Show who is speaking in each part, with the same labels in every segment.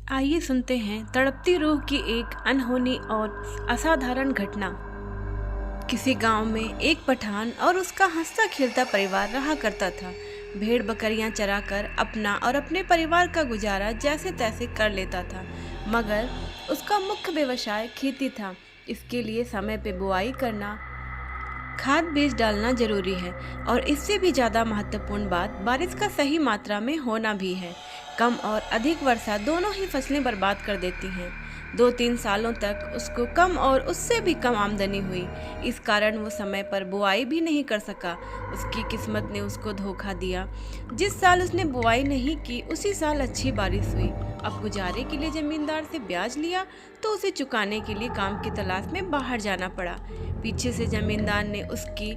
Speaker 1: आइए सुनते हैं तड़पती रूह की एक अनहोनी और असाधारण घटना। किसी गांव में एक पठान और उसका हंसता खेलता परिवार रहा करता था। भेड़ बकरियां चराकर अपना और अपने परिवार का गुजारा जैसे तैसे कर लेता था, मगर उसका मुख्य व्यवसाय खेती था। इसके लिए समय पे बुआई करना, खाद बीज डालना जरूरी है और इससे भी ज़्यादा महत्वपूर्ण बात बारिश का सही मात्रा में होना भी है। कम और अधिक वर्षा दोनों ही फसलें बर्बाद कर देती हैं। 2-3 सालों तक उसको कम और उससे भी कम आमदनी हुई। इस कारण वो समय पर बुआई भी नहीं कर सका। उसकी किस्मत ने उसको धोखा दिया। जिस साल उसने बुआई नहीं की उसी साल अच्छी बारिश हुई। अब गुजारे के लिए जमींदार से ब्याज लिया तो उसे चुकाने के लिए काम की तलाश में बाहर जाना पड़ा। पीछे से जमींदार ने उसकी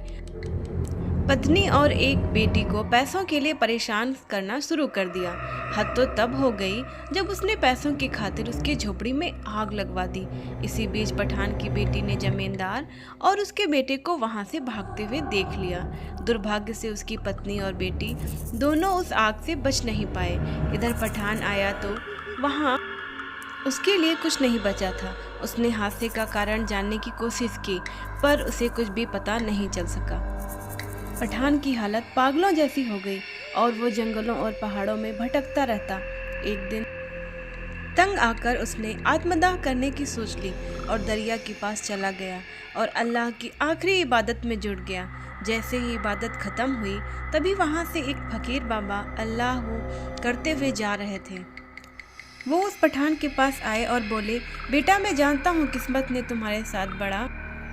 Speaker 1: पत्नी और एक बेटी को पैसों के लिए परेशान करना शुरू कर दिया। हद तो तब हो गई जब उसने पैसों की खातिर उसकी झोपड़ी में आग लगवा दी। इसी बीच पठान की बेटी ने जमींदार और उसके बेटे को वहां से भागते हुए देख लिया। दुर्भाग्य से उसकी पत्नी और बेटी दोनों उस आग से बच नहीं पाए। इधर पठान आया तो वहां उसके लिए कुछ नहीं बचा था। उसने हादसे का कारण जानने की कोशिश की, पर उसे कुछ भी पता नहीं चल सका। पठान की हालत पागलों जैसी हो गई और वो जंगलों और पहाड़ों में भटकता रहता। एक दिन तंग आकर उसने आत्मदाह करने की सोच ली और दरिया के पास चला गया और अल्लाह की आखिरी इबादत में जुट गया। जैसे ही इबादत खत्म हुई तभी वहाँ से एक फकीर बाबा अल्लाह करते हुए जा रहे थे। वो उस पठान के पास आए और बोले, बेटा मैं जानता हूँ किस्मत ने तुम्हारे साथ बड़ा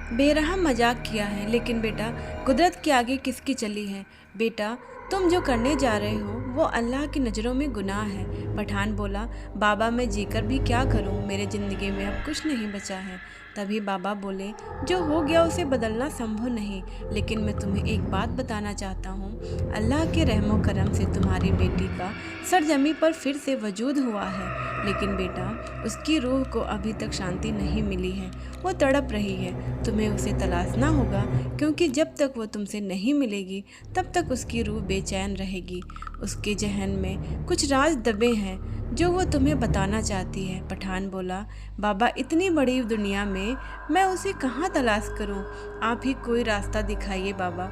Speaker 1: बेरहम मजाक किया है, लेकिन बेटा कुदरत के आगे किसकी चली है। बेटा तुम जो करने जा रहे हो वो अल्लाह की नज़रों में गुनाह है। पठान बोला, बाबा मैं जीकर भी क्या करूं, मेरे ज़िंदगी में अब कुछ नहीं बचा है। तभी बाबा बोले, जो हो गया उसे बदलना संभव नहीं, लेकिन मैं तुम्हें एक बात बताना चाहता हूँ। अल्लाह के रहमो करम से तुम्हारी बेटी का सरजमी पर फिर से वजूद हुआ है, लेकिन बेटा उसकी रूह को अभी तक शांति नहीं मिली है। वो तड़प रही है। तुम्हें उसे तलाशना होगा, क्योंकि जब तक वो तुमसे नहीं मिलेगी तब तक उसकी रूह बेचैन रहेगी। उसके जहन में कुछ राज दबे हैं जो वो तुम्हें बताना चाहती है। पठान बोला, बाबा इतनी बड़ी दुनिया में मैं उसे कहाँ तलाश करूँ, आप ही कोई रास्ता दिखाइए बाबा।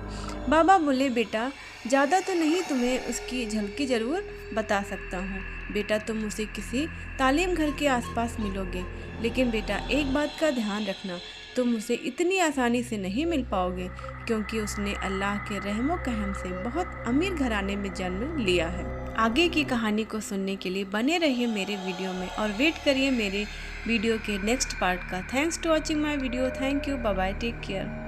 Speaker 1: बाबा बोले, बेटा ज़्यादा तो नहीं, तुम्हें उसकी झलकी ज़रूर बता सकता हूँ। बेटा तुम उसे किसी तालीम घर के आसपास मिलोगे, लेकिन बेटा एक बात का ध्यान रखना, तुम उसे इतनी आसानी से नहीं मिल पाओगे, क्योंकि उसने अल्लाह के रहमो कहम से बहुत अमीर घराने में जन्म लिया है। आगे की कहानी को सुनने के लिए बने रहिए मेरे वीडियो में और वेट करिए मेरे वीडियो के नेक्स्ट पार्ट का। Thanks to watching my video. Thank you. Bye bye. Take care.